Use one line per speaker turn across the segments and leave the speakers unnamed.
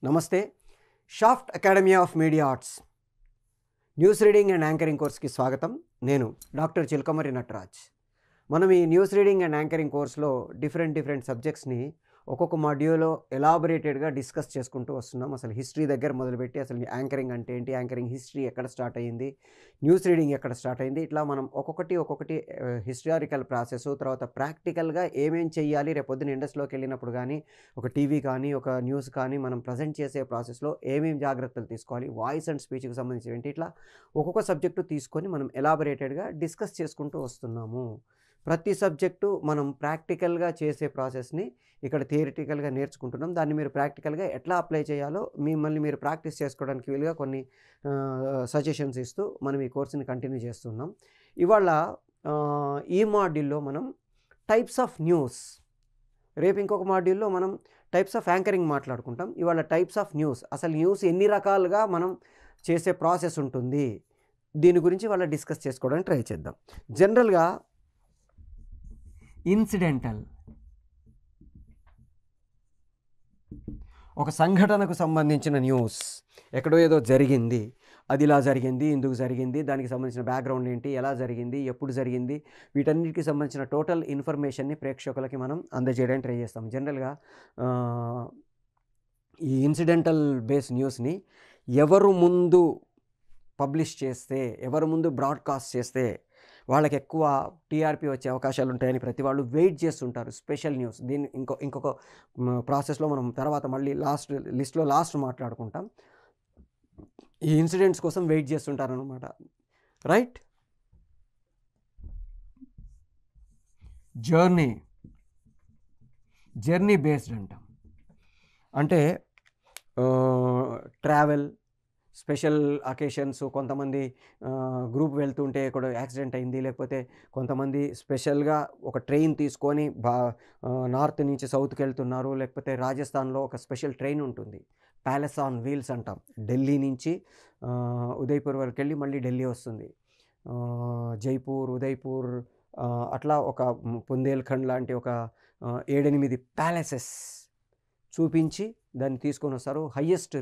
నమస్తే. Shaft Academy of Media Arts news reading and anchoring కోర్స్కి స్వాగతం. నేను డాక్టర్ చిలకమర్రి నటరాజ్. మనం ఈ న్యూస్ రీడింగ్ అండ్ యాంకరింగ్ కోర్స్లో డిఫరెంట్ సబ్జెక్ట్స్ని ఒక్కొక్క మాడ్యూల్లో ఎలాబొరేటెడ్గా డిస్కస్ చేసుకుంటూ వస్తున్నాం. అసలు హిస్టరీ దగ్గర మొదలుపెట్టి అసలు యాంకరింగ్ అంటే ఏంటి, యాంకరింగ్ హిస్టరీ ఎక్కడ స్టార్ట్ అయ్యింది, న్యూస్ రీడింగ్ ఎక్కడ స్టార్ట్ అయింది, ఇట్లా మనం ఒక్కొక్కటి హిస్టారికల్ ప్రాసెస్, తర్వాత ప్రాక్టికల్గా ఏమేం చెయ్యాలి, రేపొద్దున ఇండస్ట్రీలోకి వెళ్ళినప్పుడు కానీ ఒక టీవీ కానీ ఒక న్యూస్ కానీ మనం ప్రజెంట్ చేసే ప్రాసెస్లో ఏమేమి జాగ్రత్తలు తీసుకోవాలి, వాయిస్ అండ్ స్పీచ్కి సంబంధించి ఏంటి, ఇట్లా ఒక్కొక్క సబ్జెక్టు తీసుకొని మనం ఎలాబొరేటెడ్గా డిస్కస్ చేసుకుంటూ వస్తున్నాము. ప్రతి సబ్జెక్టు మనం ప్రాక్టికల్గా చేసే ప్రాసెస్ని ఇక్కడ థియరిటికల్గా నేర్చుకుంటున్నాం. దాన్ని మీరు ప్రాక్టికల్గా ఎట్లా అప్లై చేయాలో మిమ్మల్ని మీరు ప్రాక్టీస్ చేసుకోవడానికి వీలుగా కొన్ని సజెషన్స్ ఇస్తూ మనం ఈ కోర్సుని కంటిన్యూ చేస్తున్నాం. ఇవాళ ఈ మాడ్యూల్లో మనం టైప్స్ ఆఫ్ న్యూస్, రేపు ఇంకొక మాడ్యూల్లో మనం టైప్స్ ఆఫ్ యాంకరింగ్ మాట్లాడుకుంటాం. ఇవాళ టైప్స్ ఆఫ్ న్యూస్, అసలు న్యూస్ ఎన్ని రకాలుగా మనం చేసే ప్రాసెస్ ఉంటుంది, దీని గురించి వాళ్ళ డిస్కస్ చేసుకోవడానికి ట్రై చేద్దాం. జనరల్గా ఇన్సిడెంటల్, ఒక సంఘటనకు సంబంధించిన న్యూస్, ఎక్కడో ఏదో జరిగింది, అది ఇలా జరిగింది, ఎందుకు జరిగింది, దానికి సంబంధించిన బ్యాక్గ్రౌండ్ ఏంటి, ఎలా జరిగింది, ఎప్పుడు జరిగింది, వీటన్నిటికి సంబంధించిన టోటల్ ఇన్ఫర్మేషన్ని ప్రేక్షకులకి మనం అందజేయడానికి ట్రై చేస్తాం. జనరల్గా ఈ ఇన్సిడెంటల్ బేస్ న్యూస్ని ఎవరు ముందు పబ్లిష్ చేస్తే, ఎవరు ముందు బ్రాడ్కాస్ట్ చేస్తే వాళ్ళకి ఎక్కువ టీఆర్పీ వచ్చే అవకాశాలు ఉంటాయని ప్రతి వాళ్ళు వెయిట్ చేస్తుంటారు. స్పెషల్ న్యూస్, దీన్ని ఇంకొక ప్రాసెస్లో మనం తర్వాత మళ్ళీ లాస్ట్ మాట్లాడుకుంటాం. ఈ ఇన్సిడెంట్స్ కోసం వెయిట్ చేస్తుంటారు అనమాట. రైట్. జర్నీ బేస్డ్ అంటాం. అంటే ట్రావెల్, స్పెషల్ అకేషన్స్, కొంతమంది గ్రూప్ వెళ్తుంటే ఇక్కడ యాక్సిడెంట్ అయింది, లేకపోతే కొంతమంది స్పెషల్గా ఒక ట్రైన్ తీసుకొని నార్త్ నుంచి సౌత్కి వెళ్తున్నారు, లేకపోతే రాజస్థాన్లో ఒక స్పెషల్ ట్రైన్ ఉంటుంది, ప్యాలెస్ ఆన్ వీల్స్ అంటాం. ఢిల్లీ నుంచి ఉదయ్పూర్ వరకు వెళ్ళి మళ్ళీ ఢిల్లీ వస్తుంది. జైపూర్, ఉదయ్పూర్, అట్లా ఒక బుందేల్ఖండ్ లాంటి ఒక 7-8 ప్యాలెసెస్ చూపించి దాన్ని తీసుకొని వస్తారు.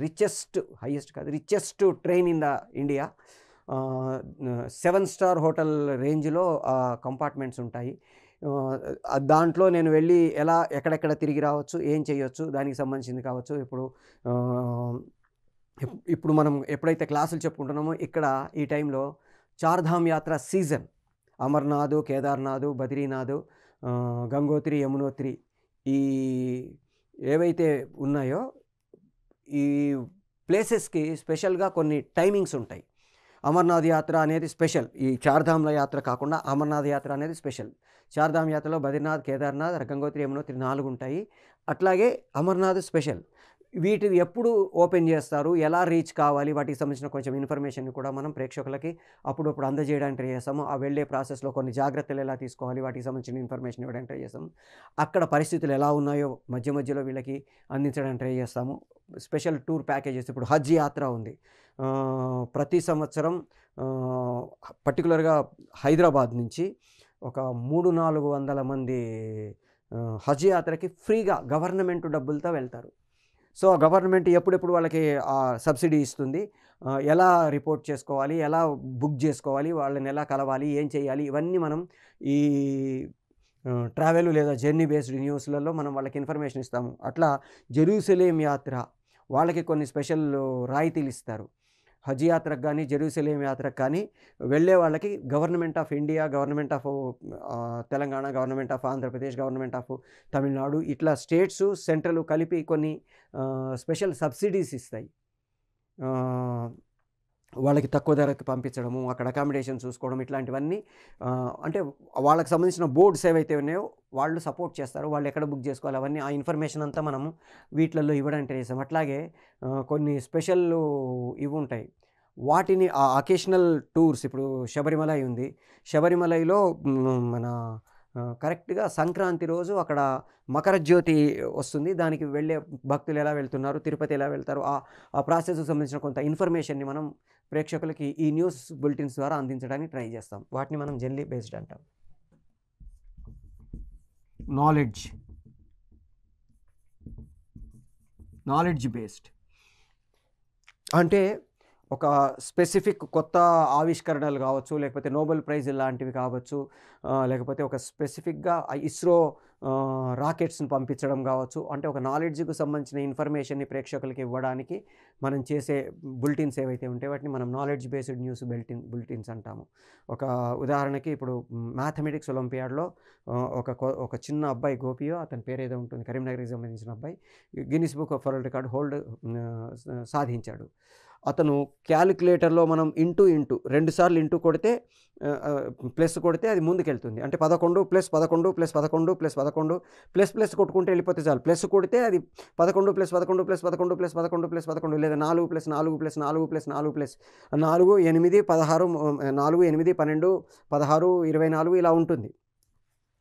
Richest train in the India. 7 star hotel రేంజ్లో కంపార్ట్మెంట్స్ ఉంటాయి. దాంట్లో నేను వెళ్ళి ఎక్కడెక్కడ తిరిగి రావచ్చు, ఏం చేయొచ్చు, దానికి సంబంధించింది కావచ్చు. ఇప్పుడు మనం ఎప్పుడైతే క్లాసులు చెప్పుకుంటున్నామో ఇక్కడ ఈ టైంలో చార్ధామ్ యాత్ర సీజన్. అమర్నాథ్, కేదార్నాథ్, బద్రీనాథ్, గంగోత్రి, యమునోత్రి, ఈ ఏవైతే ఉన్నాయో ఈ ప్లేసెస్కి స్పెషల్గా కొన్ని టైమింగ్స్ ఉంటాయి. అమర్నాథ్ యాత్ర అనేది స్పెషల్, ఈ చార్ధామ్ల యాత్ర కాకుండా అమర్నాథ్ యాత్ర అనేది స్పెషల్. చార్ధామ్ యాత్రలో బద్రీనాథ్, కేదార్నాథ్, గంగోత్రి, యమునోత్రి 4 ఉంటాయి. అట్లాగే అమర్నాథ్ స్పెషల్. వీటిని ఎప్పుడు ఓపెన్ చేస్తారు, ఎలా రీచ్ కావాలి, వాటికి సంబంధించిన కొంచెం ఇన్ఫర్మేషన్ కూడా మనం ప్రేక్షకులకి అప్పుడప్పుడు అందజేయడానికి ట్రై చేస్తాము. ఆ వెళ్ళే ప్రాసెస్లో కొన్ని జాగ్రత్తలు ఎలా తీసుకోవాలి, వాటికి సంబంధించిన ఇన్ఫర్మేషన్ ఇవ్వడానికి ట్రై చేస్తాము. అక్కడ పరిస్థితులు ఎలా ఉన్నాయో మధ్యలో వీళ్ళకి అందించడానికి ట్రై చేస్తాము. స్పెషల్ టూర్ ప్యాకేజెస్, ఇప్పుడు హజ్ యాత్ర ఉంది. ప్రతి సంవత్సరం పర్టికులర్గా హైదరాబాద్ నుంచి ఒక 300-400 మంది హజ్ యాత్రకి ఫ్రీగా గవర్నమెంట్ డబ్బులతో వెళ్తారు. సో గవర్నమెంట్ ఎప్పుడెప్పుడు వాళ్ళకి సబ్సిడీ ఇస్తుంది, ఎలా రిపోర్ట్ చేసుకోవాలి, ఎలా బుక్ చేసుకోవాలి, వాళ్ళని ఎలా కలవాలి, ఏం చేయాలి, ఇవన్నీ మనం ఈ ట్రావెల్ లేదా జర్నీ బేస్డ్ న్యూస్లలో మనం వాళ్ళకి ఇన్ఫర్మేషన్ ఇస్తాము. అట్లా జెరూసలేం యాత్ర వాళ్ళకి కొన్ని స్పెషల్ రాయితీలు ఇస్తారు. హజ్ యాత్రకు కానీ జెరూసలేం యాత్రకు కానీ వెళ్ళే వాళ్ళకి government of India, government of Telangana, government of Andhra Pradesh, government of Tamil Nadu, ఇట్లా స్టేట్స్ సెంట్రల్ కలిపి కొన్ని స్పెషల్ సబ్సిడీస్ ఇస్తాయి. వాళ్ళకి తక్కువ ధరకి పంపించడము, అక్కడ అకామిడేషన్ చూసుకోవడం, ఇట్లాంటివన్నీ అంటే వాళ్ళకి సంబంధించిన బోర్డ్స్ ఏవైతే ఉన్నాయో వాళ్ళు సపోర్ట్ చేస్తారు. వాళ్ళు ఎక్కడ బుక్ చేసుకోవాలి, అవన్నీ ఆ ఇన్ఫర్మేషన్ అంతా మనము వీటిల్లో ఇవ్వడానికి ట్రై చేస్తాం. అట్లాగే కొన్ని స్పెషల్ ఇవి ఉంటాయి, వాటిని ఆ అకేషనల్ టూర్స్. ఇప్పుడు శబరిమలై ఉంది, శబరిమలైలో మన కరెక్ట్గా సంక్రాంతి రోజు అక్కడ మకర జ్యోతి వస్తుంది, దానికి వెళ్ళే భక్తులు ఎలా వెళ్తున్నారు, తిరుపతి ఎలా వెళ్తారు, ఆ ప్రాసెస్కి సంబంధించిన కొంత ఇన్ఫర్మేషన్ని మనం ప్రేక్షకులకి ఈ న్యూస్ బులెటిన్స్ ద్వారా అందించడానికి ట్రై చేస్తాం. వాటిని మనం జర్నీ బేస్డ్ అంటాం. Knowledge based. అంటే ఒక స్పెసిఫిక్ కొత్త ఆవిష్కరణలు కావచ్చు, లేకపోతే నోబెల్ ప్రైజ్ లాంటివి కావచ్చు, లేకపోతే ఒక స్పెసిఫిక్‌గా ఇస్రో రాకెట్స్‌ని పంపించడం కావచ్చు. అంటే ఒక నాలెడ్జ్‌కి సంబంధించిన ఇన్ఫర్మేషన్‌ని ప్రేక్షకులకి ఇవ్వడానికి మనం చేసే బులెటిన్స్ ఏవైతే ఉంటాయో వాటిని మనం నాలెడ్జ్ బేస్డ్ న్యూస్ బులెటిన్స్ అంటాము. ఒక ఉదాహరణకి ఇప్పుడు మ్యాథమెటిక్స్ ఒలింపియాడ్‌లో ఒక చిన్న అబ్బాయి గోపియో అతని పేరేదో ఉంటుంది, కరీంనగర్‌కి సంబంధించిన అబ్బాయి Guinness book of world record సాధించాడు. అతను క్యాలిక్యులేటర్‌లో మనం రెండు సార్లు ఇంటూ కొడితే ప్లస్ కొడితే అది ముందుకెళ్తుంది. అంటే 11 + 11 + 11 + 11 ప్లస్ కొట్టుకుంటూ వెళ్ళిపోతే చాలు. ప్లస్ కొడితే అది 11 + 11 + 11 + 11 + 11 లేదా 4 + 4 + 4 + 4 ప్లస్ 4, 8, 16 4, 8, 12, 16, 24 ఇలా ఉంటుంది.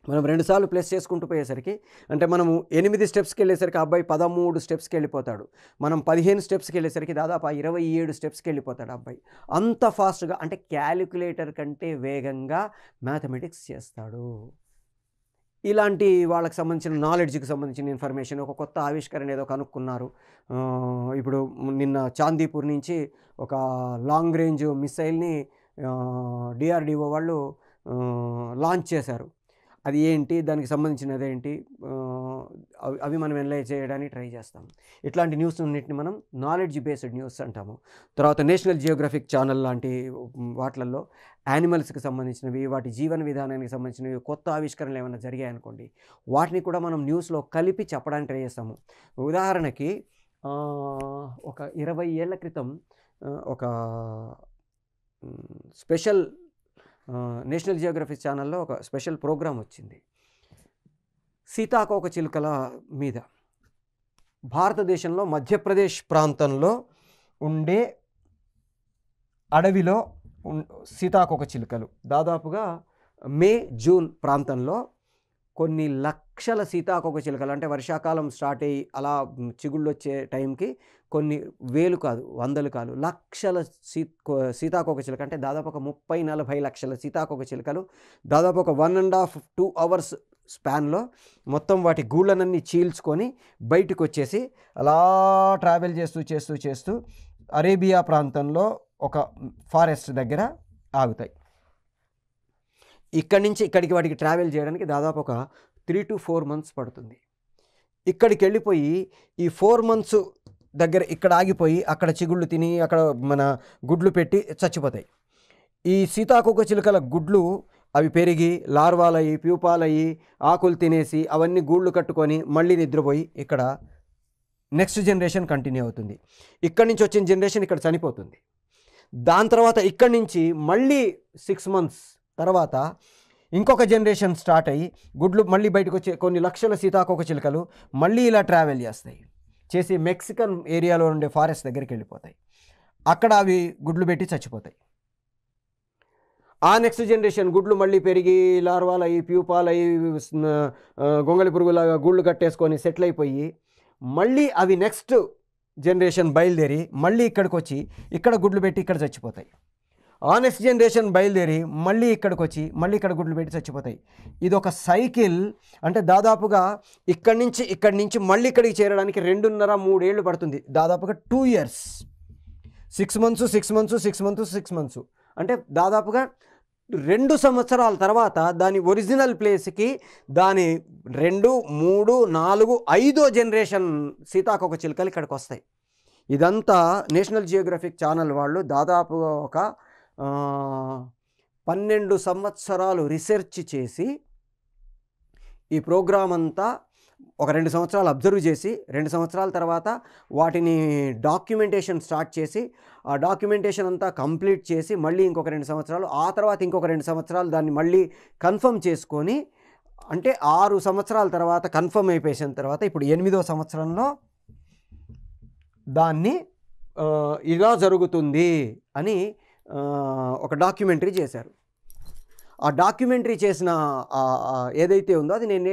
మనం 2 సార్లు ప్లస్ చేసుకుంటూ పోయేసరికి అంటే మనము 8 స్టెప్స్‌కెళ్ళేసరికి ఆ అబ్బాయి 13 స్టెప్స్‌కెళ్ళిపోతాడు. మనం 15 స్టెప్స్‌కెళ్ళేసరికి దాదాపు 27 స్టెప్స్‌కెళ్ళిపోతాడు ఆ అబ్బాయి. అంత ఫాస్ట్‌గా అంటే క్యాలిక్యులేటర్ కంటే వేగంగా మ్యాథమెటిక్స్ చేస్తాడు. ఇలాంటి వాళ్ళకి సంబంధించిన నాలెడ్జ్‌కి సంబంధించిన ఇన్ఫర్మేషన్, ఒక కొత్త ఆవిష్కరణ ఏదో కనుక్కున్నారు. ఇప్పుడు నిన్న చాందీపూర్ నుంచి ఒక లాంగ్ రేంజ్ మిస్సైల్‌ని డీఆర్‌డీఓ వాళ్ళు లాంచ్ చేశారు. అది ఏంటి? దానికి సంబంధించినదేంటి? అవి మనం అనలైజ్ చేయడానికి ట్రై చేస్తాం. ఇట్లాంటి న్యూస్ అన్నిటిని మనం నాలెడ్జ్ బేస్డ్ న్యూస్ అంటాము. తర్వాత నేషనల్ జియోగ్రఫిక్ ఛానల్ లాంటి వాటిలల్లో యానిమల్స్‌కి సంబంధించినవి, వాటి జీవన విధానానికి సంబంధించినవి, కొత్త ఆవిష్కరణలు ఏమైనా జరిగాయనుకోండి, వాటిని కూడా మనం న్యూస్‌లో కలిపి చెప్పడానికి ట్రై చేస్తాము. ఉదాహరణకి ఒక 20 ఏళ్ల క్రితం ఒక స్పెషల్ నేషనల్ జియోగ్రఫీ ఛానల్‌లో ఒక స్పెషల్ ప్రోగ్రామ్ వచ్చింది. సీతాకోకచిలుకల మీద. భారతదేశంలో మధ్యప్రదేశ్ ప్రాంతంలో ఉండే అడవిలో సీతాకోకచిలుకలు దాదాపుగా మే, జూన్ ప్రాంతంలో కొన్ని లక్షల సీతాకోకచిలుకలు, అంటే వర్షాకాలం స్టార్ట్ అయ్యి అలా చిగుళ్ళొచ్చే టైంకి కొన్ని వేలు కాదు, వందలు కాదు, లక్షల సీతాకోకచిలుక, అంటే దాదాపు ఒక 30-40 లక్షల సీతాకోకచిలుకలు దాదాపు ఒక 1.5 2 అవర్స్ స్పాన్లో మొత్తం వాటి గూళ్ళనన్నీ చీల్చుకొని బయటకు వచ్చేసి అలా ట్రావెల్ చేస్తూ అరేబియా ప్రాంతంలో ఒక ఫారెస్ట్ దగ్గర ఆగుతాయి. ఇక్కడి నుంచి ఇక్కడికి వాటికి ట్రావెల్ చేయడానికి దాదాపు ఒక 3 to 4 months పడుతుంది. ఇక్కడికి వెళ్ళిపోయి ఈ 4 months దగ్గర ఇక్కడ ఆగిపోయి అక్కడ చిగుళ్ళు తిని అక్కడ మన గుడ్లు పెట్టి చచ్చిపోతాయి. ఈ సీతాకోకచిలుకల గుడ్లు అవి పెరిగి లార్వాలయ్యి, ప్యూపాలయ్యి, ఆకులు తినేసి అవన్నీ గూళ్ళు కట్టుకొని మళ్ళీ నిద్రపోయి ఇక్కడ నెక్స్ట్ జనరేషన్ కంటిన్యూ అవుతుంది. ఇక్కడి నుంచి వచ్చిన జనరేషన్ ఇక్కడ చనిపోతుంది. దాని తర్వాత ఇక్కడి నుంచి మళ్ళీ 6 months తర్వాత ఇంకొక జనరేషన్ స్టార్ట్ అయ్యి గుడ్లు మళ్ళీ బయటకు వచ్చే కొన్ని లక్షల సీతాకోకచిలుకలు మళ్ళీ ఇలా ట్రావెల్ చేసి మెక్సికన్ ఏరియాలో ఉండే ఫారెస్ట్ దగ్గరికి వెళ్ళిపోతాయి. అక్కడ అవి గుడ్లు పెట్టి చచ్చిపోతాయి. ఆ నెక్స్ట్ జనరేషన్ గుడ్లు మళ్ళీ పెరిగి లార్వాలయ్యి, ప్యూపాలయ్యి, గొంగళి పురుగులాగా గూళ్ళు కట్టేసుకొని సెటిల్ అయిపోయి మళ్ళీ అవి నెక్స్ట్ జనరేషన్ బయలుదేరి మళ్ళీ ఇక్కడికి వచ్చి ఇక్కడ గుడ్లు పెట్టి ఇక్కడ చచ్చిపోతాయి. ఆ నెక్స్ట్ జనరేషన్ బయలుదేరి మళ్ళీ ఇక్కడికి వచ్చి మళ్ళీ ఇక్కడ గుడ్లు పెట్టి చచ్చిపోతాయి. ఇది ఒక సైకిల్. అంటే దాదాపుగా ఇక్కడి నుంచి మళ్ళీ ఇక్కడికి చేరడానికి 2.5-3 ఏళ్ళు పడుతుంది. దాదాపుగా 2 years, 6 months అంటే దాదాపుగా 2 సంవత్సరాల తర్వాత దాని ఒరిజినల్ ప్లేస్కి దాని 2, 3, 4, 5వ జనరేషన్ సీతాకోకచిలుకలు ఇక్కడికి వస్తాయి. ఇదంతా నేషనల్ జియోగ్రఫిక్ ఛానల్ వాళ్ళు దాదాపుగా ఒక 12 సంవత్సరాలు రీసెర్చ్ చేసి ఈ ప్రోగ్రామ్ అంతా ఒక 2 సంవత్సరాలు అబ్జర్వ్ చేసి 2 సంవత్సరాల తర్వాత వాటిని డాక్యుమెంటేషన్ స్టార్ట్ చేసి ఆ డాక్యుమెంటేషన్ అంతా కంప్లీట్ చేసి మళ్ళీ ఇంకొక 2 సంవత్సరాలు, ఆ తర్వాత ఇంకొక 2 సంవత్సరాలు దాన్ని మళ్ళీ కన్ఫర్మ్ చేసుకొని, అంటే 6 సంవత్సరాల తర్వాత కన్ఫర్మ్ అయిపోయిన తర్వాత ఇప్పుడు 8వ సంవత్సరంలో దాన్ని ఇలా జరుగుతుంది అని ఒక డాక్యుమెంటరీ చేశారు. ఆ డాక్యుమెంటరీ చేసిన ఏదైతే ఉందో అది నేను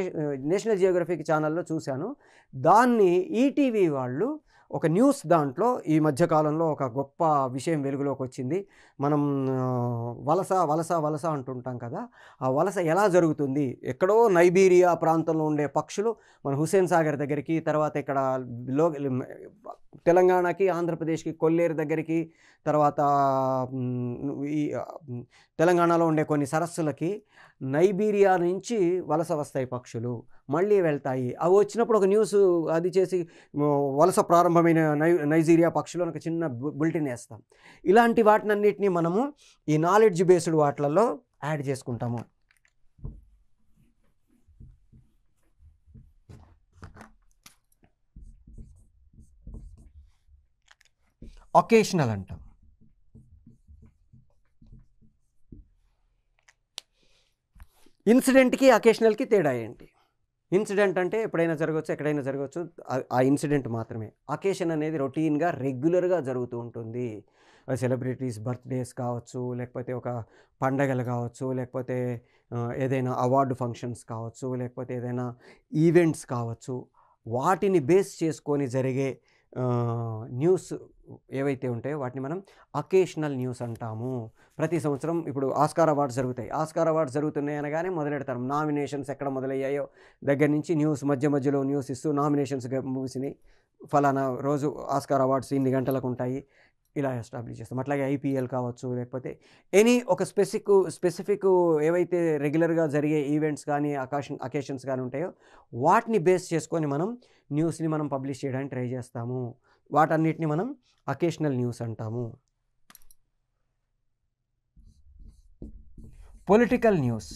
నేషనల్ జియోగ్రఫిక్ ఛానల్లో చూశాను. దాన్ని ఈటీవీ వాళ్ళు ఒక న్యూస్ దాంట్లో ఈ మధ్య కాలంలో ఒక గొప్ప విషయం వెలుగులోకి వచ్చింది. మనం వలస అంటుంటాం కదా! ఆ వలస ఎలా జరుగుతుంది? ఎక్కడో నైబీరియా ప్రాంతంలో ఉండే పక్షులు మన హుస్సేన్ సాగర్ దగ్గరికి, తర్వాత ఇక్కడ లో తెలంగాణకి, ఆంధ్రప్రదేశ్‌కి కొల్లేరు దగ్గరికి, తర్వాత తెలంగాణలో ఉండే కొన్ని సరస్సులకి నైబీరియా నుంచి వలస వస్తాయి పక్షులు. మళ్ళీ వెళ్తాయి. అవి వచ్చినప్పుడు ఒక న్యూసు అది చేసి వలస ప్రారంభమైన నైజీరియా పక్షులు అని ఒక చిన్న బులెటిన్ ఏస్తాం. ఇలాంటి వాటినన్నిటిని మనము ఈ నాలెడ్జ్ బేస్డ్ వాటిలలో యాడ్ చేసుకుంటాము. ఒకేషనల్ అంటాం. ఇన్సిడెంట్‌కి, అకేషనల్‌కి తేడా ఏంటి? ఇన్సిడెంట్ అంటే ఎప్పుడైనా జరగవచ్చు, ఎక్కడైనా జరగవచ్చు. ఆ ఇన్సిడెంట్ మాత్రమే. అకేషన్ అనేది రొటీన్‌గా, రెగ్యులర్‌గా జరుగుతూ ఉంటుంది. సెలబ్రిటీస్ బర్త్‌డేస్ కావచ్చు, లేకపోతే ఒక పండగలు కావచ్చు, లేకపోతే ఏదైనా అవార్డు ఫంక్షన్స్ కావచ్చు, లేకపోతే ఏదైనా ఈవెంట్స్ కావచ్చు. వాటిని బేస్ చేసుకొని జరిగే న్యూస్ ఏవైతే ఉంటాయో వాటిని మనం అకేషనల్ న్యూస్ అంటాము. ప్రతి సంవత్సరం ఇప్పుడు ఆస్కార్ అవార్డ్స్ జరుగుతాయి. ఆస్కార్ అవార్డ్స్ జరుగుతున్నాయి అనగానే మొదలెడతారు. నామినేషన్స్ ఎక్కడ మొదలయ్యాయో దగ్గర నుంచి న్యూస్ మధ్యలో న్యూస్ ఇస్తూ నామినేషన్స్ ముగిసినాయి. ఫలానా రోజు ఆస్కార్ అవార్డ్స్ ఇన్ని గంటలకు ఉంటాయి. ఇలా ఎస్టాబ్లిష్ చేస్తాం. అట్లాగే ఐపీఎల్ కావచ్చు, లేకపోతే ఎనీ ఒక స్పెసిఫిక్ ఏవైతే రెగ్యులర్‌గా జరిగే ఈవెంట్స్ కానీ, అకేషన్స్ కానీ ఉంటాయో వాటిని బేస్ చేసుకొని మనం న్యూస్‌ని మనం పబ్లిష్ చేయడానికి ట్రై చేస్తాము. వాటన్నిటిని మనం అకేషనల్ న్యూస్ అంటాము. Political news.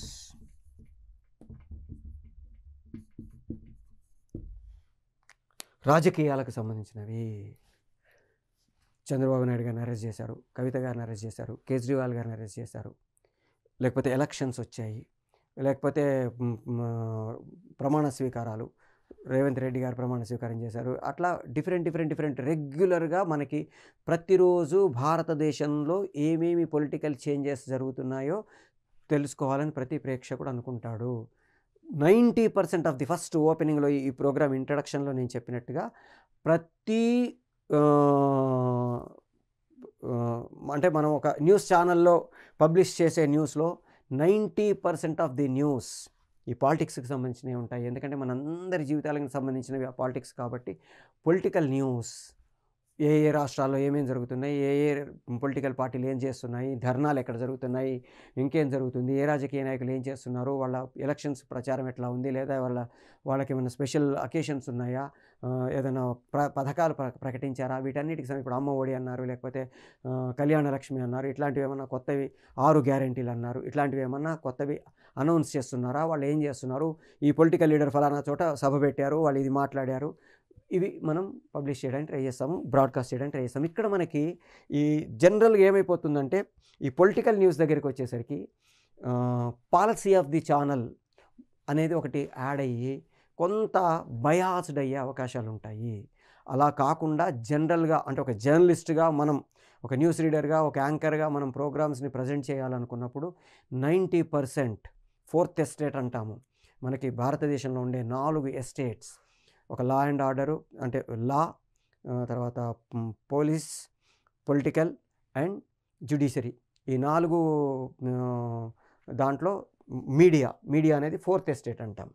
రాజకీయాలకు సంబంధించినవి. చంద్రబాబు నాయుడు గారిని అరెస్ట్ చేశారు, కవిత గారిని అరెస్ట్ చేశారు, కేజ్రీవాల్ గారిని అరెస్ట్ చేశారు, లేకపోతే ఎలక్షన్స్ వచ్చాయి, లేకపోతే ప్రమాణ స్వీకారాలు, రేవంత్ రెడ్డి గారు ప్రమాణ స్వీకారం చేశారు. అట్లా డిఫరెంట్ రెగ్యులర్‌గా మనకి ప్రతిరోజు భారతదేశంలో ఏమేమి పొలిటికల్ చేంజెస్ జరుగుతున్నాయో తెలుసుకోవాలని ప్రతి ప్రేక్షకుడు అనుకుంటాడు. 90% ఆఫ్ ది ఫస్ట్ ఓపెనింగ్‌లో ఈ ప్రోగ్రామ్ ఇంట్రడక్షన్‌లో నేను చెప్పినట్టుగా ప్రతి అంటే మనం ఒక న్యూస్ ఛానల్‌లో పబ్లిష్ చేసే న్యూస్‌లో 90% ఆఫ్ ది న్యూస్ ఈ పాలిటిక్స్‌కి సంబంధించినవి ఉంటాయి. ఎందుకంటే మనందరి జీవితాలకు సంబంధించినవి ఆ పాలిటిక్స్ కాబట్టి పొలిటికల్ న్యూస్ ఏ రాష్ట్రాల్లో ఏమేమి జరుగుతున్నాయి, ఏ పొలిటికల్ పార్టీలు ఏం చేస్తున్నాయి, ధర్నాలు ఎక్కడ జరుగుతున్నాయి, ఇంకేం జరుగుతుంది, ఏ రాజకీయ నాయకులు ఏం చేస్తున్నారు, వాళ్ళ ఎలక్షన్స్ ప్రచారం ఎట్లా ఉంది, లేదా వాళ్ళకి ఏమైనా స్పెషల్ అకేషన్స్ ఉన్నాయా, ఏదైనా పథకాలు ప్రకటించారా, వీటన్నిటికి ఇప్పుడు అమ్మ ఒడి అన్నారు, లేకపోతే కళ్యాణ లక్ష్మి అన్నారు, ఇట్లాంటివి ఏమన్నా కొత్తవి 6 గ్యారెంటీలు అన్నారు, ఇట్లాంటివి ఏమన్నా కొత్తవి అనౌన్స్ చేస్తున్నారా, వాళ్ళు ఏం చేస్తున్నారు, ఈ పొలిటికల్ లీడర్ ఫలానా చోట సభ పెట్టారు, వాళ్ళు ఇది మాట్లాడారు, ఇవి మనం పబ్లిష్ చేయడానికి ట్రై చేస్తాము, బ్రాడ్కాస్ట్ చేయడానికి ట్రై చేస్తాము. ఇక్కడ మనకి ఈ జనరల్గా ఏమైపోతుందంటే ఈ పొలిటికల్ న్యూస్ దగ్గరికి వచ్చేసరికి పాలసీ ఆఫ్ ది ఛానల్ అనేది ఒకటి యాడ్ అయ్యి కొంత బయాస్డ్ అయ్యే అవకాశాలు ఉంటాయి. అలా కాకుండా జనరల్గా అంటే ఒక జర్నలిస్ట్గా మనం ఒక న్యూస్ రీడర్గా, ఒక యాంకర్గా మనం ప్రోగ్రామ్స్ని ప్రజెంట్ చేయాలనుకున్నప్పుడు 90% ఫోర్త్ ఎస్టేట్ అంటాము. మనకి భారతదేశంలో ఉండే 4 ఎస్టేట్స్, ఒక లా అండ్ ఆర్డరు అంటే లా, తర్వాత పోలీస్, పొలిటికల్ అండ్ జ్యుడిషియరీ, ఈ 4 దాంట్లో మీడియా అనేది ఫోర్త్ ఎస్టేట్ అంటాం.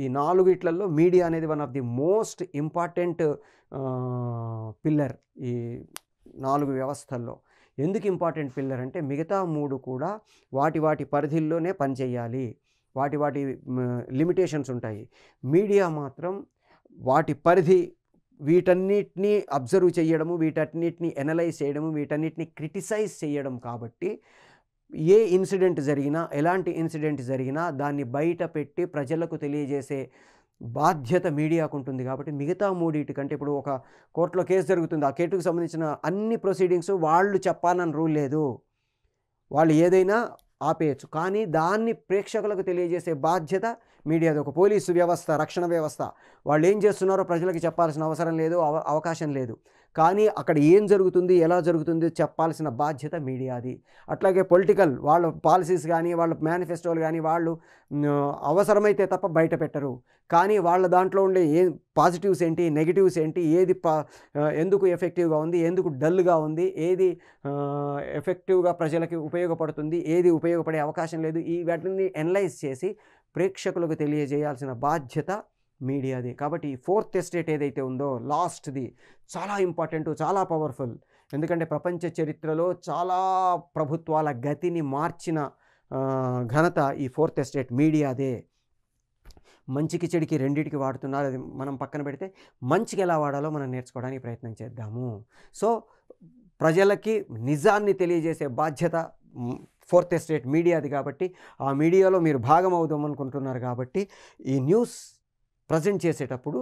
ఈ 4 మీడియా అనేది one of the most important pillar ఈ 4 వ్యవస్థల్లో. ఎందుకు ఇంపార్టెంట్ పిల్లర్ అంటే మిగతా 3 కూడా వాటి పరిధిల్లోనే పనిచేయాలి, వాటి లిమిటేషన్స్ ఉంటాయి. మీడియా మాత్రం వాటి పరిధి, వీటన్నిటిని అబ్జర్వ్ చేయడము, వీటన్నిటిని ఎనలైజ్ చేయడము, వీటన్నిటిని క్రిటిసైజ్ చేయడం కాబట్టి ఏ ఇన్సిడెంట్ జరిగినా, ఎలాంటి ఇన్సిడెంట్ జరిగినా దాన్ని బయట పెట్టి ప్రజలకు తెలియజేసే బాధ్యత మీడియాకు ఉంటుంది. కాబట్టి మిగతా 3 కంటే ఇప్పుడు ఒక కోర్టులో కేసు జరుగుతుంది, ఆ కేసుకు సంబంధించిన అన్ని ప్రొసీడింగ్స్ వాళ్ళు చెప్పాలని రూల్ లేదు, వాళ్ళు ఏదైనా ఆపేయచ్చు. కానీ దాన్ని ప్రేక్షకులకు తెలియజేసే బాధ్యత మీడియాది. ఒక పోలీసు వ్యవస్థ, రక్షణ వ్యవస్థ, వాళ్ళు ఏం చేస్తున్నారో ప్రజలకు చెప్పాల్సిన అవసరం లేదు, అవకాశం లేదు. కానీ అక్కడ ఏం జరుగుతుంది, ఎలా జరుగుతుంది చెప్పాల్సిన బాధ్యత మీడియాది. అట్లాగే పొలిటికల్ వాళ్ళ పాలసీస్ కానీ, వాళ్ళ మేనిఫెస్టోలు కానీ వాళ్ళు అవసరమైతే తప్ప బయట పెట్టరు. కానీ వాళ్ళ దాంట్లో ఉండే పాజిటివ్స్ ఏంటి, నెగటివ్స్ ఏంటి, ఏది ఎందుకు ఎఫెక్టివ్గా ఉంది, ఎందుకు డల్గా ఉంది, ఏది ఎఫెక్టివ్గా ప్రజలకి ఉపయోగపడుతుంది, ఏది ఉపయోగపడే అవకాశం లేదు, ఈ వాటిని అనలైజ్ చేసి ప్రేక్షకులకు తెలియజేయాల్సిన బాధ్యత మీడియాది. కాబట్టి ఈ ఫోర్త్ ఎస్టేట్ ఏదైతే ఉందో లాస్ట్ది చాలా ఇంపార్టెంట్, చాలా పవర్ఫుల్. ఎందుకంటే ప్రపంచ చరిత్రలో చాలా ప్రభుత్వాల గతిని మార్చిన ఘనత ఈ ఫోర్త్ ఎస్టేట్ మీడియాదే. మంచికి చెడుకి రెండిటికి వాడుతున్నారు, అది మనం పక్కన పెడితే మంచికి ఎలా వాడాలో మనం నేర్చుకోవడానికి ప్రయత్నం చేద్దాము. సో ప్రజలకి నిజాన్ని తెలియజేసే బాధ్యత ఫోర్త్ ఎస్టేట్ మీడియాది. కాబట్టి ఆ మీడియాలో మీరు భాగం అవుదాం అనుకుంటున్నారు. కాబట్టి ఈ న్యూస్ ప్రజెంట్ చేసేటప్పుడు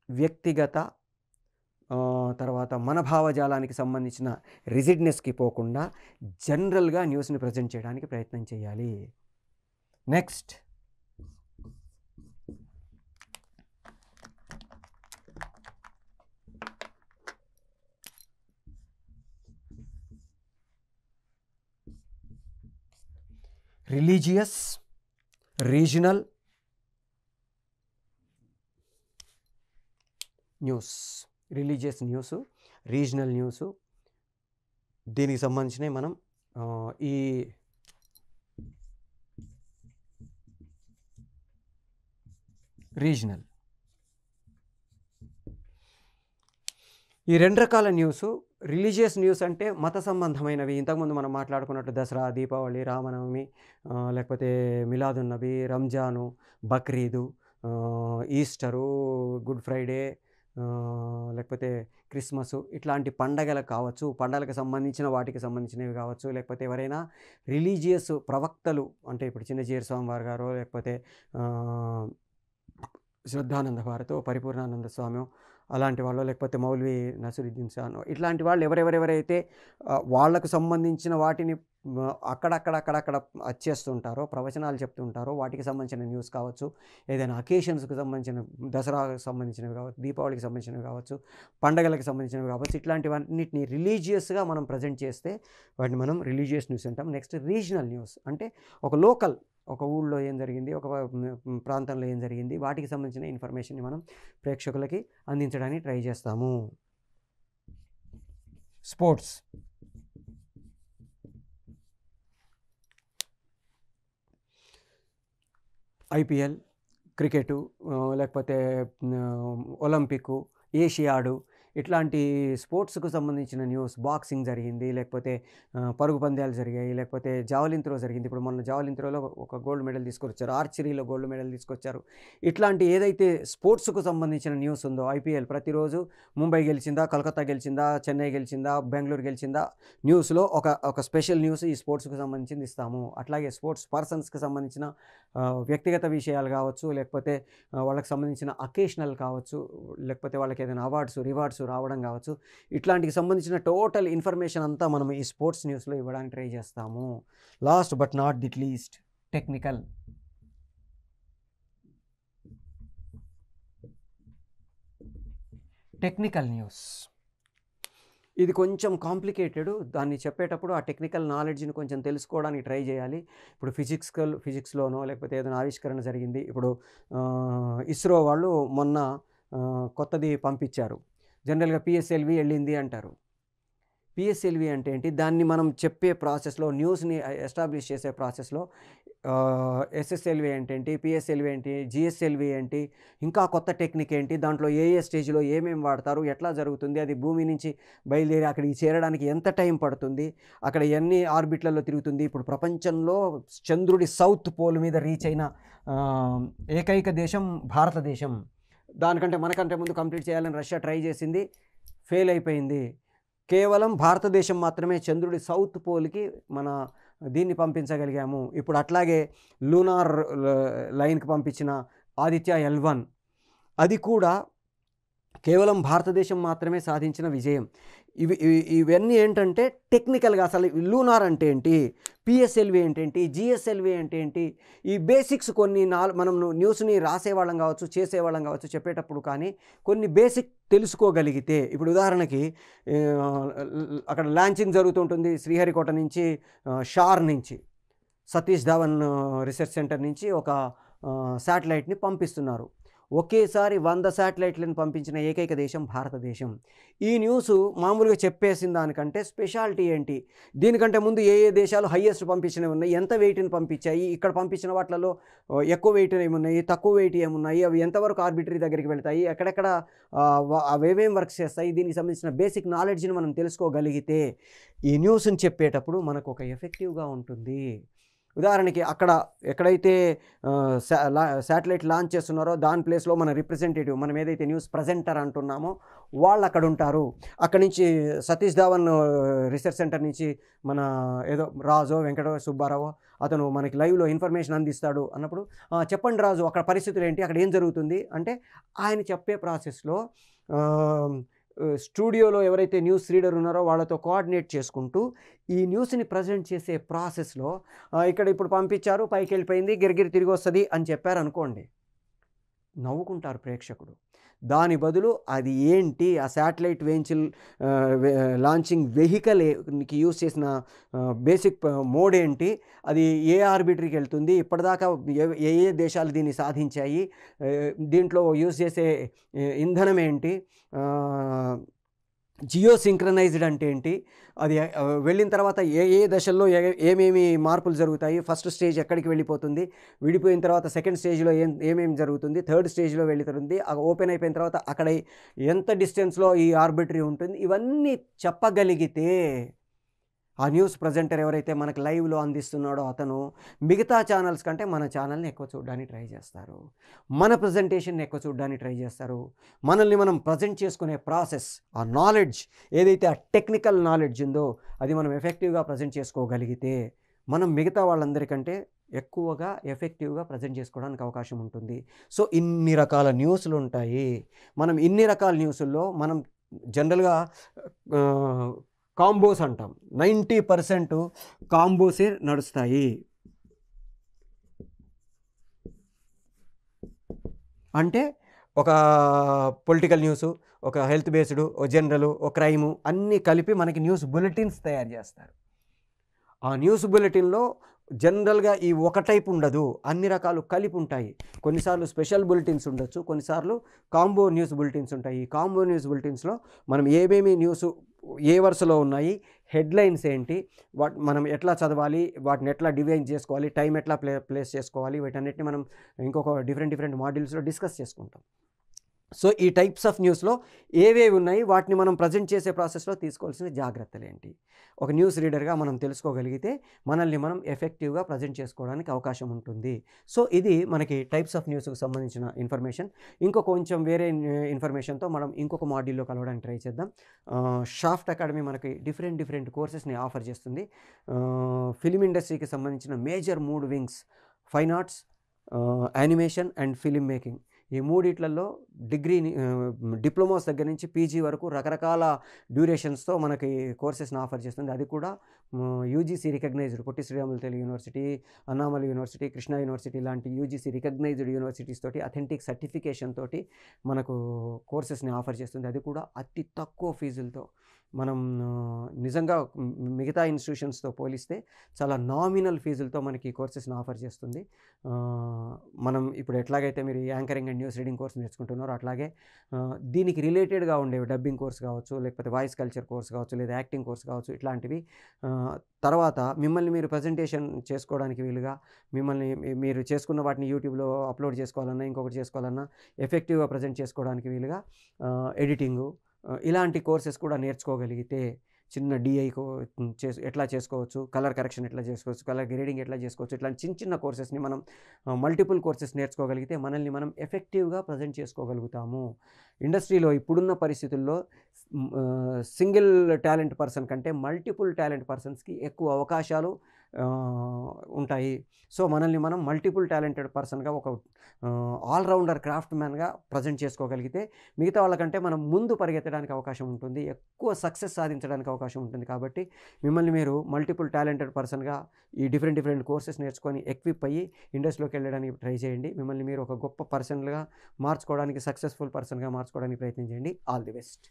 వ్యక్తిగత తర్వాత మన భావజాలానికి సంబంధించిన రిజిడ్నెస్కి పోకుండా జనరల్గా న్యూస్ని ప్రజెంట్ చేయడానికి ప్రయత్నం చేయాలి. Next religious, regional news. Religious news, regional news, దీనికి సంబంధించినవి మనం ఈ రీజనల్ ఈ రెండు రకాల న్యూసు. రిలీజియస్ న్యూస్ అంటే మత సంబంధమైనవి. ఇంతకుముందు మనం మాట్లాడుకున్నట్టు దసరా, దీపావళి, రామనవమి, లేకపోతే Miladunnabi, Ramzan, Bakrid, Easter, Good Friday, లేకపోతే క్రిస్మస్, ఇట్లాంటి పండగలు కావచ్చు, పండగలకు సంబంధించిన వాటికి సంబంధించినవి కావచ్చు, లేకపోతే ఎవరైనా రిలీజియస్ ప్రవక్తలు అంటే ఇప్పుడు చిన్నజీయర్ స్వామి వారు గారు, లేకపోతే శ్రద్ధానంద భారతో, పరిపూర్ణానంద స్వామి అలాంటి వాళ్ళు, లేకపోతే మౌల్వి నసరుద్దీన్ షాను, ఇట్లాంటి వాళ్ళు ఎవరెవరైతే వాళ్లకు సంబంధించిన వాటిని అక్కడక్కడ వచ్చేస్తుంటారో, ప్రవచనాలు చెప్తుంటారో, వాటికి సంబంధించిన న్యూస్ కావచ్చు, ఏదైనా అకేషన్స్కి సంబంధించిన, దసరాకు సంబంధించినవి కావచ్చు, దీపావళికి సంబంధించినవి కావచ్చు, పండగలకు సంబంధించినవి కావచ్చు, ఇట్లాంటివన్నిటిని రిలీజియస్గా మనం ప్రజెంట్ చేస్తే వాటిని మనం రిలీజియస్ న్యూస్ అంటాం. నెక్స్ట్ రీజనల్ న్యూస్ అంటే ఒక లోకల్, ఒక ఊళ్ళో ఏం జరిగింది, ఒక ప్రాంతంలో ఏం జరిగింది, వాటికి సంబంధించిన ఇన్ఫర్మేషన్ని మనం ప్రేక్షకులకి అందించడానికి ట్రై చేస్తాము. స్పోర్ట్స్, ఐపీఎల్, క్రికెటు, లేకపోతే ఒలింపిక్, ఏషియాడు, ఇట్లాంటి స్పోర్ట్స్కు సంబంధించిన న్యూస్. బాక్సింగ్ జరిగింది, లేకపోతే పరుగు పందాలు జరిగాయి, లేకపోతే జావలిన్ త్రో జరిగింది. ఇప్పుడు మొన్న జావలిన్ త్రోలో ఒక గోల్డ్ మెడల్ తీసుకొచ్చారు, ఆర్చరీలో గోల్డ్ మెడల్ తీసుకొచ్చారు. ఇట్లాంటి ఏదైతే స్పోర్ట్స్కు సంబంధించిన న్యూస్ ఉందో, ఐపీఎల్ ప్రతిరోజు ముంబై గెలిచిందా, కలకత్తా గెలిచిందా, చెన్నై గెలిచిందా, బెంగళూరు గెలిచిందా, న్యూస్లో ఒక స్పెషల్ న్యూస్ ఈ స్పోర్ట్స్కి సంబంధించింది ఇస్తాము. అట్లాగే స్పోర్ట్స్ పర్సన్స్కి సంబంధించిన వ్యక్తిగత విషయాలు కావచ్చు, లేకపోతే వాళ్ళకి సంబంధించిన అకేషనల్ కావచ్చు, లేకపోతే వాళ్ళకి ఏదైనా అవార్డ్స్, రివార్డ్స్ రావడం కావచ్చు, ఇట్లాంటికి సంబంధించిన టోటల్ ఇన్ఫర్మేషన్ అంతా మనం ఈ స్పోర్ట్స్ న్యూస్లో ఇవ్వడానికి ట్రై చేస్తాము. Last but not the least, technical. Technical news ఇది కొంచెం కాంప్లికేటెడ్. దాన్ని చెప్పేటప్పుడు ఆ టెక్నికల్ నాలెడ్జ్ని కొంచెం తెలుసుకోవడానికి ట్రై చేయాలి. ఇప్పుడు ఫిజిక్స్లోనో లేకపోతే ఏదైనా ఆవిష్కరణ జరిగింది. ఇప్పుడు ఇస్రో వాళ్ళు మొన్న కొత్తది పంపించారు. జనరల్గా పిఎస్ఎల్వి వెళ్ళింది అంటారు. పిఎస్ఎల్వి అంటే ఏంటి? దాన్ని మనం చెప్పే ప్రాసెస్లో, న్యూస్ని ఎస్టాబ్లిష్ చేసే ప్రాసెస్లో ఎస్ఎస్ఎల్వి ఏంటి, పిఎస్ఎల్వి ఏంటి, జిఎస్ఎల్వి ఏంటి, ఇంకా కొత్త టెక్నిక్ ఏంటి, దాంట్లో ఏ స్టేజ్లో ఏమేమి వాడతారు, ఎట్లా జరుగుతుంది, అది భూమి నుంచి బయలుదేరి అక్కడికి చేరడానికి ఎంత టైం పడుతుంది, అక్కడ ఎన్ని ఆర్బిట్లలో తిరుగుతుంది. ఇప్పుడు ప్రపంచంలో చంద్రుడి సౌత్ పోల్ మీద రీచ్ అయిన ఏకైక దేశం భారతదేశం. దానికంటే మనకంటే ముందు కంప్లీట్ చేయాలని రష్యా ట్రై చేసింది, ఫెయిల్ అయిపోయింది. కేవలం భారతదేశం మాత్రమే చంద్రుడి సౌత్ పోల్కి మన దీన్ని పంపించగలిగాము. ఇప్పుడు అట్లాగే లూనార్ లైన్కి పంపించిన ఆదిత్య L1 అది కూడా కేవలం భారతదేశం మాత్రమే సాధించిన విజయం. ఇవన్నీ ఏంటంటే టెక్నికల్గా అసలు లూనార్ అంటే ఏంటి, పిఎస్ఎల్వి ఏంటేంటి, జిఎస్ఎల్వి అంటే ఏంటి, ఈ బేసిక్స్ కొన్ని మనం న్యూస్ని రాసేవాళ్ళం కావచ్చు, చేసేవాళ్ళం కావచ్చు, చెప్పేటప్పుడు కానీ కొన్ని బేసిక్ తెలుసుకోగలిగితే, ఇప్పుడు ఉదాహరణకి అక్కడ లాంచింగ్ జరుగుతుంటుంది శ్రీహరికోట నుంచి, షార్ నుంచి, సతీష్ ధావన్ రీసెర్చ్ సెంటర్ నుంచి ఒక శాటిలైట్ని పంపిస్తున్నారు. ఒకేసారి 100 శాటిలైట్లను పంపించిన ఏకైక దేశం భారతదేశం. ఈ న్యూసు మామూలుగా చెప్పేసిన దానికంటే స్పెషాలిటీ ఏంటి? దీనికంటే ముందు ఏ ఏ దేశాలు హైయెస్ట్ పంపించినవి ఉన్నాయి? ఎంత వెయిట్‌ని పంపించాయి? ఇక్కడ పంపించిన వాటిలలో ఎక్కువ వెయిట్ ఏమున్నాయి? తక్కువ వెయిట్ ఏమున్నాయి? అవి ఎంతవరకు ఆర్బిటరీ దగ్గరికి వెళ్తాయి? ఎక్కడెక్కడ అవేమేం వర్క్స్ చేస్తాయి? దీనికి సంబంధించిన బేసిక్ నాలెడ్జ్‌ని మనం తెలుసుకోగలిగితే ఈ న్యూస్‌ని చెప్పేటప్పుడు మనకు ఒక ఎఫెక్టివ్‌గా ఉంటుంది. ఉదాహరణకి అక్కడ ఎక్కడైతే శాటిలైట్ లాంచ్ చేస్తున్నారో దాని ప్లేస్లో మన రిప్రజెంటేటివ్, మనం ఏదైతే న్యూస్ ప్రజెంటర్ అంటున్నామో వాళ్ళు అక్కడ ఉంటారు. అక్కడి నుంచి సతీష్ ధావన్ రీసెర్చ్ సెంటర్ నుంచి మన ఏదో రాజో వెంకటో సుబ్బారావో అతను మనకి లైవ్లో ఇన్ఫర్మేషన్ అందిస్తాడు అన్నప్పుడు, చెప్పండి రాజు అక్కడ పరిస్థితులు ఏంటి, అక్కడ ఏం జరుగుతుంది అంటే ఆయన చెప్పే ప్రాసెస్లో స్టూడియోలో ఎవరైతే న్యూస్ రీడర్ ఉన్నారో వాళ్ళతో కోఆర్డినేట్ చేసుకుంటూ ఈ న్యూస్ని ప్రజెంట్ చేసే ప్రాసెస్లో ఇక్కడ ఇప్పుడు పంపించారు, పైకి వెళ్ళిపోయింది, గిరిగిరి తిరిగి వస్తుంది అని చెప్పారనుకోండి, నవ్వుకుంటారు ప్రేక్షకుడు. దాని బదులు అది ఏంటి, ఆ శాటిలైట్ లాంచింగ్ వెహికల్కి యూజ్ చేసిన బేసిక్ మోడ్ ఏంటి, అది ఏ ఆర్బిటరీకి వెళ్తుంది, ఇప్పటిదాకా ఏ ఏ దేశాలు దీన్ని సాధించాయి, దీంట్లో యూజ్ చేసే ఇంధనం ఏంటి, జియో సింక్రనైజ్డ్ అంటే ఏంటి, అది వెళ్ళిన తర్వాత ఏ ఏ దశల్లో ఏమేమి మార్పులు జరుగుతాయి, ఫస్ట్ స్టేజ్ ఎక్కడికి వెళ్ళిపోతుంది, విడిపోయిన తర్వాత సెకండ్ స్టేజ్లో ఏమేమి జరుగుతుంది, థర్డ్ స్టేజ్లో వెళ్తుంది, ఓపెన్ అయిపోయిన తర్వాత అక్కడ ఎంత డిస్టెన్స్లో ఈ ఆర్బిటరీ ఉంటుంది, ఇవన్నీ చెప్పగలిగితే ఆ న్యూస్ ప్రజెంటర్ ఎవరైతే మనకు లైవ్లో అందిస్తున్నాడో అతను మిగతా ఛానల్స్ కంటే మన ఛానల్ని ఎక్కువ చూడడానికి ట్రై చేస్తారు, మన ప్రజెంటేషన్ని ఎక్కువ చూడడానికి ట్రై చేస్తారు. మనల్ని మనం ప్రజెంట్ చేసుకునే ప్రాసెస్, ఆ నాలెడ్జ్ ఏదైతే ఆ టెక్నికల్ నాలెడ్జ్ ఉందో అది మనం ఎఫెక్టివ్గా ప్రజెంట్ చేసుకోగలిగితే మనం మిగతా వాళ్ళందరికంటే ఎక్కువగా ఎఫెక్టివ్గా ప్రజెంట్ చేసుకోవడానికి అవకాశం ఉంటుంది. సో ఇన్ని రకాల న్యూస్లు ఉంటాయి. మనం ఇన్ని రకాల న్యూస్ల్లో మనం జనరల్గా కాంబోస్ అంటాం. 90% కాంబోసే నడుస్తాయి. అంటే ఒక పొలిటికల్ న్యూసు, ఒక హెల్త్ బేస్డు, ఒక జనరల్, ఒక క్రైము అన్నీ కలిపి మనకి న్యూస్ బులెటిన్స్ తయారు చేస్తారు. ఆ న్యూస్ బులెటిన్లో జనరల్గా ఈ ఒక టైప్ ఉండదు, అన్ని రకాలు కలిపి ఉంటాయి. కొన్నిసార్లు స్పెషల్ బులెటిన్స్ ఉండొచ్చు, కొన్నిసార్లు కాంబో న్యూస్ బులెటిన్స్ ఉంటాయి. ఈ కాంబో న్యూస్ బులెటిన్స్లో మనం ఏమేమి న్యూస్ ఏ వరుసలో ఉన్నాయి, హెడ్లైన్స్ ఏంటి, మనం ఎట్లా చదవాలి, వాటిని ఎట్లా డివైన్ చేసుకోవాలి, టైం ఎట్లా ప్లేస్ చేసుకోవాలి, వీటన్నిటిని మనం ఇంకొక డిఫరెంట్ మాడ్యూల్స్లో డిస్కస్ చేసుకుంటాం. సో ఈ టైప్స్ ఆఫ్ న్యూస్లో ఏవేవి ఉన్నాయి, వాటిని మనం ప్రజెంట్ చేసే ప్రాసెస్లో తీసుకోవాల్సిన జాగ్రత్తలు ఏంటి, ఒక న్యూస్ రీడర్గా మనం తెలుసుకోగలిగితే మనల్ని మనం ఎఫెక్టివ్గా ప్రజెంట్ చేసుకోవడానికి అవకాశం ఉంటుంది. సో ఇది మనకి టైప్స్ ఆఫ్ న్యూస్కి సంబంధించిన ఇన్ఫర్మేషన్. కొంచెం వేరే ఇన్ఫర్మేషన్తో మనం ఇంకొక మాడ్యూల్లో కలవడానికి ట్రై చేద్దాం. షాఫ్ట్ అకాడమీ మనకి డిఫరెంట్ కోర్సెస్ని ఆఫర్ చేస్తుంది. ఫిలిం ఇండస్ట్రీకి సంబంధించిన major 3 wings, fine arts, animation and film making, ఈ మూడిట్లలో డిగ్రీని డిప్లొమాస్ దగ్గర నుంచి పీజీ వరకు రకరకాల డ్యూరేషన్స్తో మనకి కోర్సెస్ని ఆఫర్ చేస్తుంది. అది కూడా UGC recognised, Potti Sriramulu Telugu University, Annamalai University, Krishna University లాంటి యూజీసీ రికగ్నైజ్డ్ యూనివర్సిటీస్ తోటి అథెంటిక్ సర్టిఫికేషన్ తోటి మనకు కోర్సెస్ని ఆఫర్ చేస్తుంది. అది కూడా అతి తక్కువ ఫీజులతో. మనం నిజంగా మిగతా ఇన్స్టిట్యూషన్స్తో పోలిస్తే చాలా నామినల్ ఫీజులతో మనకి ఈ కోర్సెస్ని ఆఫర్ చేస్తుంది. మనం ఇప్పుడు ఎట్లాగైతే మీరు anchoring and news reading course నేర్చుకుంటున్నారో అట్లాగే దీనికి రిలేటెడ్గా ఉండేవి డబ్బింగ్ కోర్స్ కావచ్చు, లేకపోతే వాయిస్ కల్చర్ కోర్స్ కావచ్చు, లేదా యాక్టింగ్ కోర్స్ కావచ్చు, ఇట్లాంటివి తర్వాత మిమ్మల్ని మీరు ప్రజెంటేషన్ చేసుకోవడానికి వీలుగా, మిమ్మల్ని మీరు చేసుకున్న వాటిని యూట్యూబ్లో అప్లోడ్ చేసుకోవాలన్నా, ఇంకొకటి చేసుకోవాలన్నా ఎఫెక్టివ్గా ప్రజెంట్ చేసుకోవడానికి వీలుగా ఎడిటింగు, ఇలాంటి కోర్సెస్ కూడా నేర్చుకోగలిగితే చిన్న డిఐ ఎట్లా చేసుకోవచ్చు, కలర్ కరెక్షన్ ఎట్లా చేసుకోవచ్చు, కలర్ గ్రేడింగ్ ఎట్లా చేసుకోవచ్చు, ఇట్లాంటి చిన్న కోర్సెస్ని మనం మల్టిపుల్ కోర్సెస్ నేర్చుకోగలిగితే మనల్ని మనం ఎఫెక్టివ్గా ప్రజెంట్ చేసుకోగలుగుతాము. ఇండస్ట్రీలో ఇప్పుడున్న పరిస్థితుల్లో సింగిల్ టాలెంట్ పర్సన్ కంటే మల్టిపుల్ టాలెంట్ పర్సన్స్కి ఎక్కువ అవకాశాలు ఉంటాయి. సో మనల్ని మనం మల్టిపుల్ టాలెంటెడ్ పర్సన్గా, ఒక ఆల్రౌండర్ క్రాఫ్ట్ మ్యాన్గా ప్రజెంట్ చేసుకోగలిగితే మిగతా వాళ్ళకంటే మనం ముందు పరిగెత్తడానికి అవకాశం ఉంటుంది, ఎక్కువ సక్సెస్ సాధించడానికి అవకాశం ఉంటుంది. కాబట్టి మిమ్మల్ని మీరు మల్టిపుల్ టాలెంటెడ్ పర్సన్గా ఈ డిఫరెంట్ కోర్సెస్ నేర్చుకొని ఎక్విప్ అయ్యి ఇండస్ట్రీలోకి వెళ్ళడానికి ట్రై చేయండి. మిమ్మల్ని మీరు ఒక గొప్ప పర్సన్గా మార్చుకోవడానికి, సక్సెస్ఫుల్ పర్సన్గా మార్చుకోవడానికి ప్రయత్నం చేయండి. All the best.